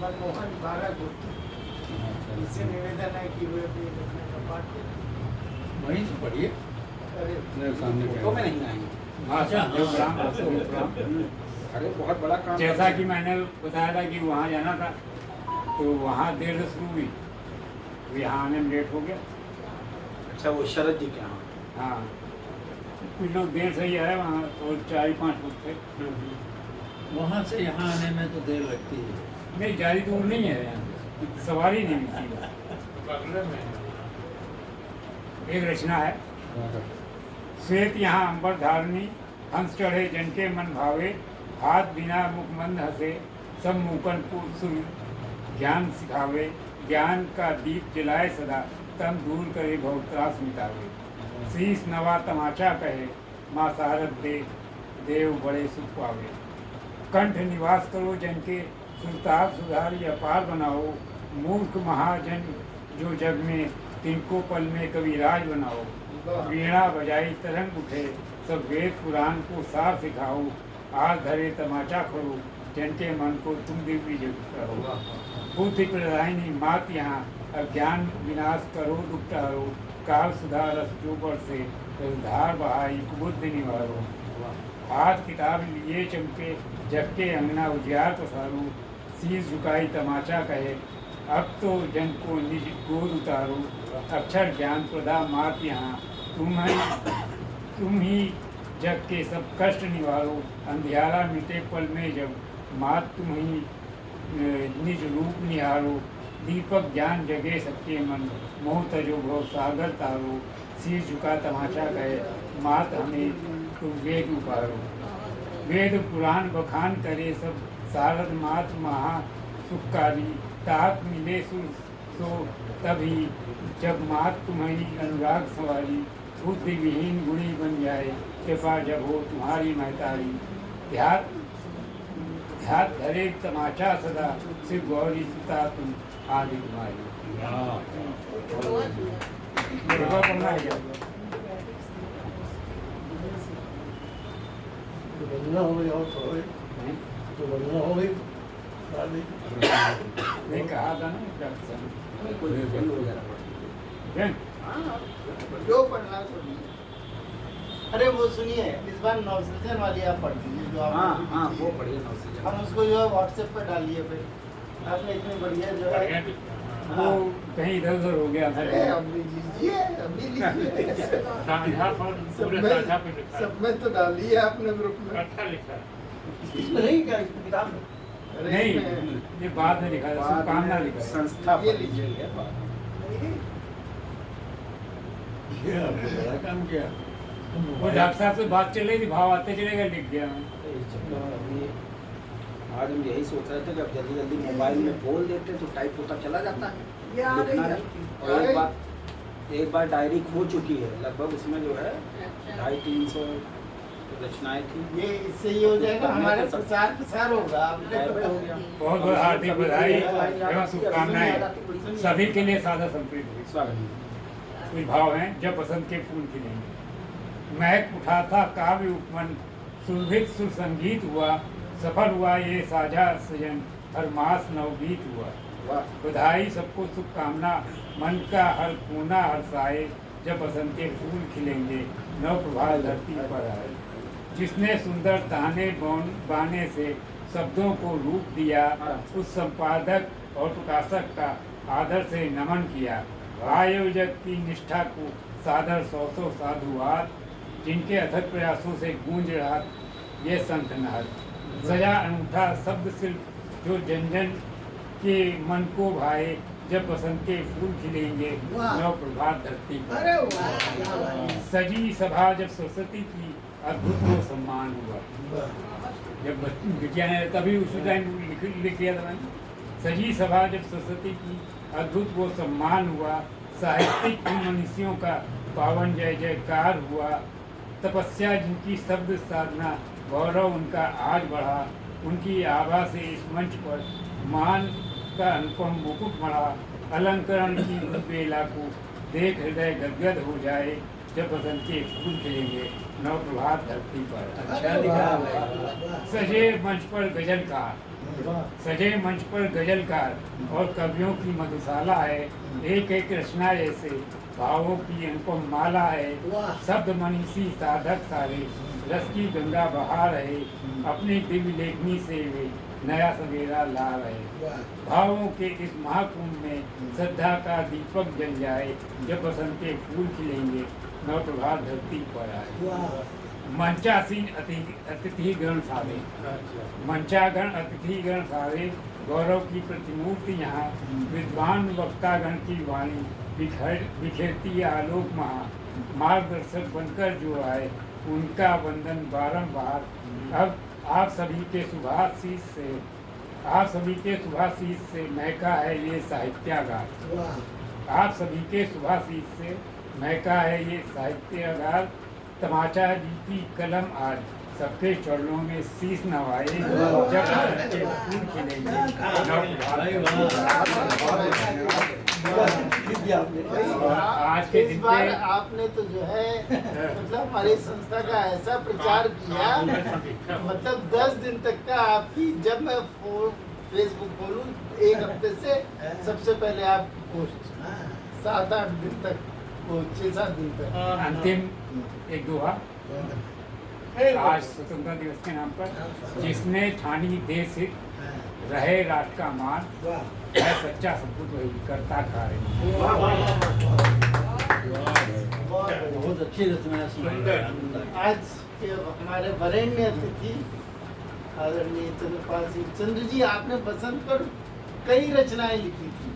मनमोहन 12 गुट इससे निवेदन है कि वे अपने रखने का पाठ करें। वहीं से पढ़िए। अरे सामने फोटो में नहीं आएंगे। अच्छा अरे बहुत बड़ा काम। जैसा कि मैंने बताया था कि वहाँ जाना था तो वहाँ देर से शुरू हुई, यहाँ आने में लेट हो गया। अच्छा, वो शरद जी के यहाँ। हाँ, कुछ लोग देर से ही आए वहाँ, और 4-5 लोग थे। वहाँ से यहाँ आने में तो देर लगती है। नहीं, ज़्यादा दूर नहीं है यहाँ से, सवारी नहीं मिलती। एक रचना है, श्वेत यहाँ अंबर धारणी, हंस चढ़े जन के मन भावे, हाथ बिना मुख मंद हंसे, सब मुकन को सुन ज्ञान सिखावे, ज्ञान का दीप जलाए सदा, तम दूर करे बहुत त्रास मिटावे, शीश नवा तमाचा कहे, माँ शारद दे देव बड़े सुख पावे, कंठ निवास करो जन के, सुल्तान सुधारी अपार बनाओ, मूर्ख महाजन जो जग में, तिनको पल में कविराज बनाओ, वीणा बजाई तरंग उठे, सब वेद पुराण को सार सिखाओ, आज धरे तमाचा करो, जन के मन को तुम दिव्य जग करो, बुद्धि प्रदायिनी मात यहाँ, अज्ञान विनाश करो दुख टहरो, काल सुधार जो से धार बहाई बुद्धि निवारो, हाथ किताब लिए चमके, जग के अंगना उजियार पसारो, शीश झुकाई तमाचा कहे, अब तो जन को निज गोद उतारो, अक्षर ज्ञान प्रदा मात यहाँ, तुम ही जग के सब कष्ट निवारो, अंधियारा मिटे पल में जब, मात तुम ही निज रूप निहारो, दीपक ज्ञान जगे सबके मन, मोह तजो भव सागर तारो, शीश झुका तमाचा गए, मात हमें तुम वेद उपारो, वेद पुराण बखान करे सब, शारद मात महा सुखकारी, तात मिले सो तभी जब मात तुम्हारी अनुराग सवारी, बुद्धि विहीन गुणी बन जाए, कृपा जब हो तुम्हारी महतारी, ध्यान धरे तमाचा सदा, शिव गौरी सुता तुम आदि तुम्हारी। पढ़ना है क्या? तो बदला हो गई और तो बदला हो गई। नहीं कहा था ना जो पढ़ना सुनिए। अरे वो सुनिए, इस बार नवसृजन वाली आप पढ़ दीजिए जो आप। हाँ वो पढ़िए नवसृजन। हम उसको जो है व्हाट्सएप पर डालिए फिर। आपने इतनी बढ़िया जो है वो कहीं इधर उधर हो गया था। अरे अभी लीजिए, अभी लीजिए। सब में तो डालिए आपने ग्रुप में। अच्छा लिखा इसमें नहीं क्या किताब में? अरे नहीं, इसमें- ये बाद में लिखा है, शुभकामना लिखा है। संस्था ये पर लीजिए। ये आपने बड़ा काम किया। वो डॉक्टर साहब से बात चल रही थी, भाव आते चलेगा, लिख गया मैं। आज हम यही सोच रहे थे कि अब जल्दी जल्दी मोबाइल में बोल देते तो टाइप होता चला जाता है, ये आ लिखना गई है। नहीं। और एक बार डायरी खो चुकी है, लगभग उसमें जो है 250-300 रचनाएं थी। ये इससे ये हो जाएगा, हमारे प्रसार होगा। बहुत बहुत हार्दिक बधाई एवं शुभकामनाएं सभी के लिए। सादा संप्रीत स्वागत। कुछ भाव हैं। जब बसंत के फूल खिलेंगे, महक उठा था काव्य उपमन, सुरभित सुर संगीत हुआ, सफल हुआ ये साझा सजन, हर मास नवगीत हुआ। बधाई सबको शुभकामना, मन का हर कोना हर्षाए, जब बसंत के फूल खिलेंगे, नव प्रभात धरती पर आए। जिसने सुंदर ताने बाने से शब्दों को रूप दिया, उस संपादक और प्रकाशक का आदर से नमन किया। आयोजक की निष्ठा को सादर सौ साधुवाद, जिनके अथक प्रयासों से गूंज रहा ये संत नाद। सजा अनूठा शब्द शिल्प जो जन जन के मन को भाए, जब बसंत के फूल खिलेंगे, नव प्रभात धरती पर। सजी सभा जब सरस्वती की, अद्भुत वो सम्मान हुआ। जब बिटिया ने तभी उसी टाइम लिख दिया था मैंने। सजी सभा जब सरस्वती की, अद्भुत वो सम्मान हुआ। साहित्यिक मनुष्यों का पावन जय जयकार हुआ। तपस्या जिनकी शब्द साधना, गौरव उनका आज बढ़ा। उनकी आभा से इस मंच पर मान का अनुपम मुकुट मढ़ा। अलंकरण की उस बेला को देख हृदय गदगद हो जाए, जब बसंत के फूल खिलेंगे, नव प्रभात धरती पर। अच्छा लिखा है। सजे मंच पर गजल का वाह सजे मंच पर गजलकार और कवियों की मधुशाला है। एक एक रचना ऐसे भावों की अनुपम माला है। वाह। शब्द मनीषी साधक सारे रस की गंगा बहा रहे। अपनी दिव्य लेखनी से वे नया सवेरा ला रहे। वाह भावों के इस महाकुंभ में श्रद्धा का दीपक जल जाए। जब बसंत के फूल खिलेंगे नवप्रभात धरती पर आए। वाह मंचासीन अतिथिगण सारे, मंचागण अतिथिगण सारे, गौरव की प्रतिमूर्ति यहाँ। विद्वान वक्तागण की वाणी बिखेरती आलोक महा। मार्गदर्शक बनकर जो आए उनका वंदन बारंबार। अब आप सभी के शुभाशीष से महका है ये साहित्यागार। वाह आप सभी के शुभाशीष से महका है ये साहित्यागार। तमाचा जी की कलम आज सबके चरणों में शीश नवाए। जब बच्चे फूल खिलेंगे आज के इस दिन बार पे आपने तो जो है मतलब हमारी संस्था का ऐसा प्रचार किया, मतलब 10 दिन तक का आपकी, जब मैं फेसबुक खोलूं 1 हफ्ते से सबसे पहले आपकी पोस्ट 7-8 दिन तक, 6-7 दिन तक। अंतिम एक दोहा आज स्वतंत्रता दिवस के नाम पर। जिसने ठानी देश हित रहे राष्ट्र का मान, वाह है सच्चा सपूत वही करता कार्य। बहुत अच्छी रचना है। आज के हमारे वरेण्य अतिथि आदरणीय चंद्रपाल सिंह चंद्र जी, आपने बसंत पर कई रचनाएं लिखी थी।